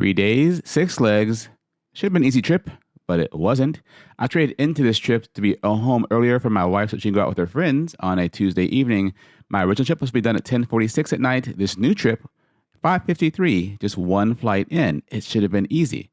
3 days, 6 legs. Should have been an easy trip, but it wasn't. I traded into this trip to be home earlier for my wife so she can go out with her friends on a Tuesday evening. My original trip was to be done at 10:46 at night. This new trip, 5:53, just one flight in. It should have been easy.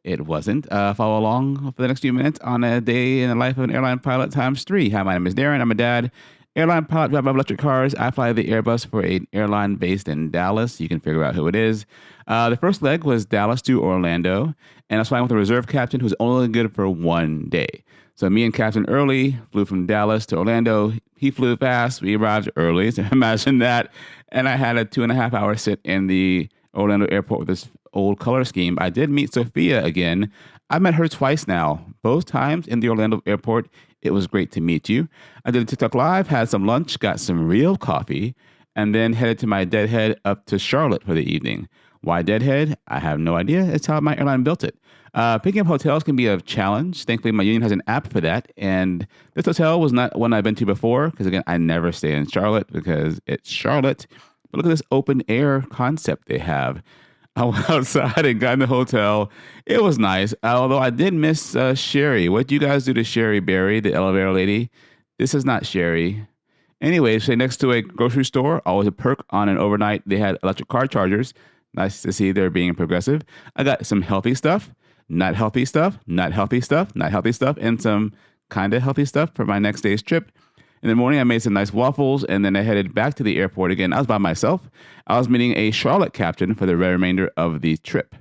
It wasn't. Follow along for the next few minutes on a day in the life of an airline pilot times 3. Hi, my name is Darren. I'm a dad. Airline pilot, drive electric cars. I fly the Airbus for an airline based in Dallas. You can figure out who it is. The first leg was Dallas to Orlando, and I was flying with a reserve captain who was only good for 1 day. So me and Captain Early flew from Dallas to Orlando. He flew fast. We arrived early, so imagine that. And I had a 2.5-hour sit in the Orlando airport with this old color scheme. I did meet Sophia again. I met her twice now, both times in the Orlando airport. It was great to meet you. I did a TikTok live, had some lunch, got some real coffee, and then headed to my deadhead up to Charlotte for the evening. Why deadhead? I have no idea. It's how my airline built it. Picking up hotels can be a challenge. Thankfully, my union has an app for that. And this hotel was not one I've been to before because, again, I never stay in Charlotte because it's Charlotte. But look at this open air concept they have. I went outside and got in the hotel. It was nice, although I did miss Sherry. What do you guys do to Sherry Berry, the elevator lady? This is not Sherry. Anyway, stay next to a grocery store. Always a perk on an overnight. They had electric car chargers. Nice to see they're being progressive. I got some healthy stuff, not healthy stuff, not healthy stuff, not healthy stuff, and some kind of healthy stuff for my next day's trip. In the morning, I made some nice waffles, and then I headed back to the airport again. I was by myself. I was meeting a Charlotte captain for the remainder of the trip.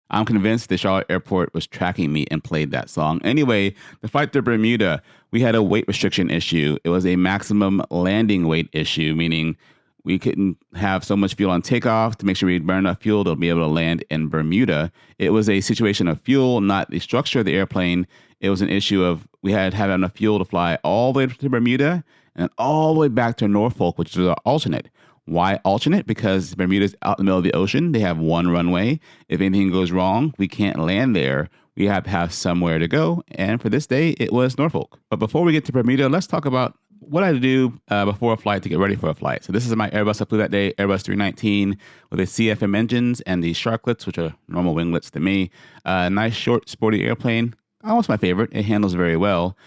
I'm convinced the Charlotte airport was tracking me and played that song. Anyway, the flight to Bermuda, we had a weight restriction issue. It was a maximum landing weight issue, meaning we couldn't have so much fuel on takeoff to make sure we burn enough fuel to be able to land in Bermuda. It was a situation of fuel, not the structure of the airplane. It was an issue of we had to have enough fuel to fly all the way to Bermuda and all the way back to Norfolk, which is our alternate. Why alternate? Because Bermuda's out in the middle of the ocean. They have one runway. If anything goes wrong, we can't land there. We have to have somewhere to go. And for this day, it was Norfolk. But before we get to Bermuda, let's talk about what I do before a flight to get ready for a flight. So this is my Airbus I flew that day, Airbus 319 with the CFM engines and the Sharklets, which are normal winglets to me. Nice, short, sporty airplane. Almost my favorite. It handles very well.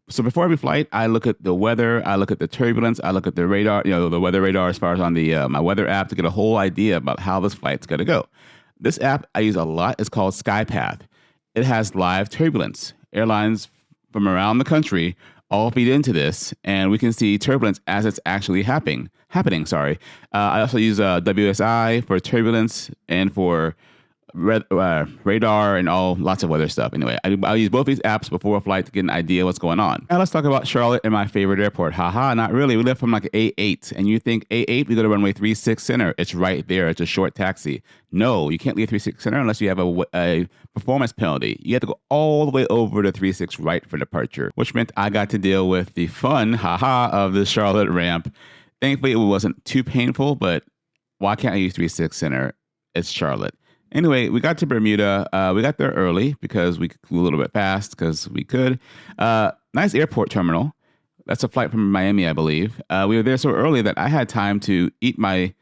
So before every flight, I look at the weather, I look at the turbulence, I look at the radar, the weather radar as far as on the my weather app to get a whole idea about how this flight's going to go. This app I use a lot. It's called SkyPath. It has live turbulence. Airlines from around the country all feed into this, and we can see turbulence as it's actually happening. I also use WSI for turbulence and for radar and lots of weather stuff. Anyway, I'll use both these apps before a flight to get an idea what's going on. Now let's talk about Charlotte and my favorite airport. Haha, not really. We live from like A8, and you think A8, we go to runway 36 center. It's right there. It's a short taxi. No, you can't leave 36 center unless you have a performance penalty. You have to go all the way over to 36 right for departure, which meant I got to deal with the fun, of the Charlotte ramp. Thankfully, it wasn't too painful, but why can't I use 36 center? It's Charlotte. Anyway, we got to Bermuda. We got there early because we flew a little bit fast because we could. Nice airport terminal. That's a flight from Miami, I believe. We were there so early that I had time to eat my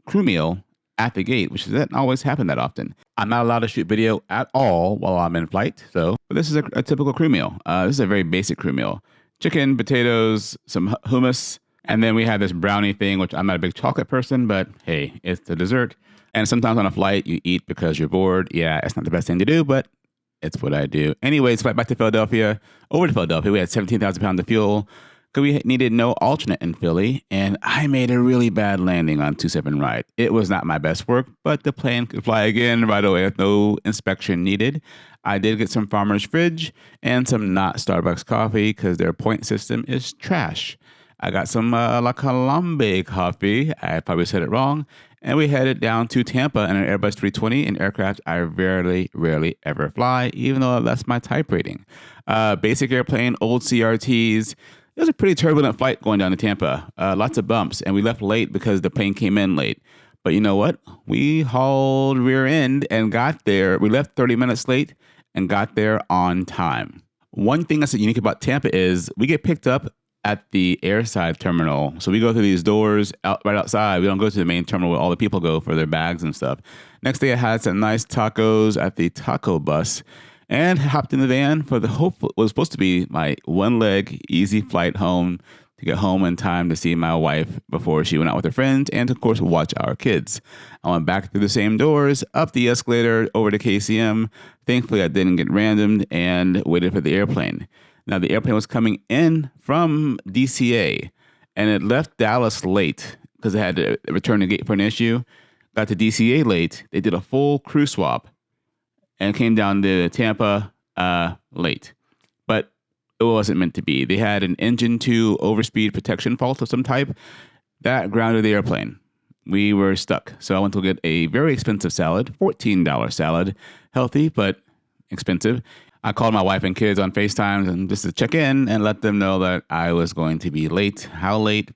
crew meal at the gate, which doesn't always happen that often. I'm not allowed to shoot video at all while I'm in flight. But this is a typical crew meal. This is a very basic crew meal. Chicken, potatoes, some hummus. And then we had this brownie thing, which I'm not a big chocolate person, but hey, it's the dessert. And sometimes on a flight, you eat because you're bored. Yeah, it's not the best thing to do, but it's what I do. Anyways, flight back to Philadelphia. Over to Philadelphia, we had 17,000 pounds of fuel because we needed no alternate in Philly. And I made a really bad landing on 27 right. It was not my best work, but the plane could fly again right away with no inspection needed. I did get some Farmer's Fridge and some not Starbucks coffee because their point system is trash. I got some La Colombe coffee. I probably said it wrong. And we headed down to Tampa in an Airbus 320, an aircraft I rarely ever fly, even though that's my type rating. Basic airplane, old CRTs. It was a pretty turbulent flight going down to Tampa. Lots of bumps, and we left late because the plane came in late. But you know what? We hauled rear end and got there. We left 30 minutes late and got there on time. One thing that's unique about Tampa is we get picked up at the airside terminal. So we go through these doors right outside. We don't go to the main terminal where all the people go for their bags and stuff. Next day, I had some nice tacos at the taco bus and hopped in the van for the hope was supposed to be my one leg easy flight home to get home in time to see my wife before she went out with her friends and, of course, watch our kids. I went back through the same doors, up the escalator, over to KCM. Thankfully, I didn't get randomed and waited for the airplane. Now, the airplane was coming in from DCA, and it left Dallas late because it had to return the gate for an issue. Got to DCA late. They did a full crew swap and came down to Tampa late. But it wasn't meant to be. They had an engine 2 overspeed protection fault of some type that grounded the airplane. We were stuck. So I went to get a very expensive salad, $14 salad, healthy but expensive. I called my wife and kids on FaceTime and just to check in and let them know that I was going to be late. How late?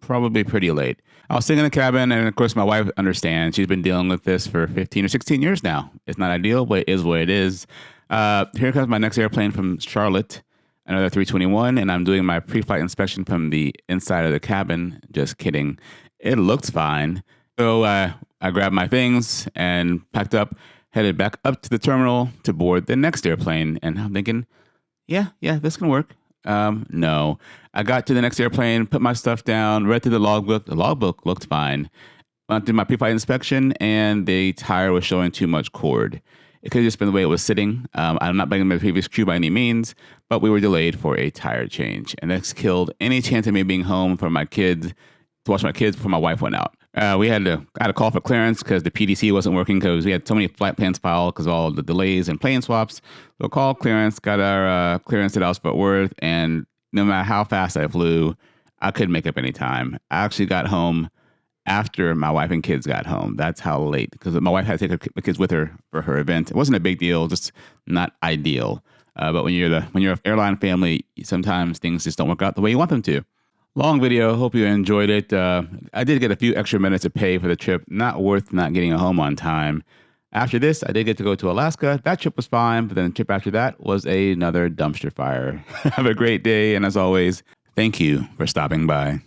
Probably pretty late. I was sitting in the cabin, and of course my wife understands. She's been dealing with this for 15 or 16 years now. It's not ideal, but it is what it is. Here comes my next airplane from Charlotte. Another 321, and I'm doing my pre-flight inspection from the inside of the cabin. Just kidding. It looks fine. So I grabbed my things and packed up, headed back up to the terminal to board the next airplane. And I'm thinking, yeah, this can work. No. I got to the next airplane, put my stuff down, read through the logbook. The logbook looked fine. Went through my pre-flight inspection, and the tire was showing too much cord. It could have just been the way it was sitting. I'm not blaming the previous crew by any means, but we were delayed for a tire change. And that's killed any chance of me being home for my kids, to watch my kids before my wife went out. I had to call for clearance because the PDC wasn't working because we had so many flight plans filed because of all the delays and plane swaps. So called clearance, got our clearance at Dallas Fort Worth, and no matter how fast I flew, I couldn't make up any time. I actually got home after my wife and kids got home. That's how late, because my wife had to take the kids with her for her event. It wasn't a big deal, just not ideal. But when you're an airline family, sometimes things just don't work out the way you want them to. Long video. Hope you enjoyed it. I did get a few extra minutes of pay for the trip. Not worth not getting home on time. After this, I did get to go to Alaska. That trip was fine, but then the trip after that was another dumpster fire. Have a great day, and as always, thank you for stopping by.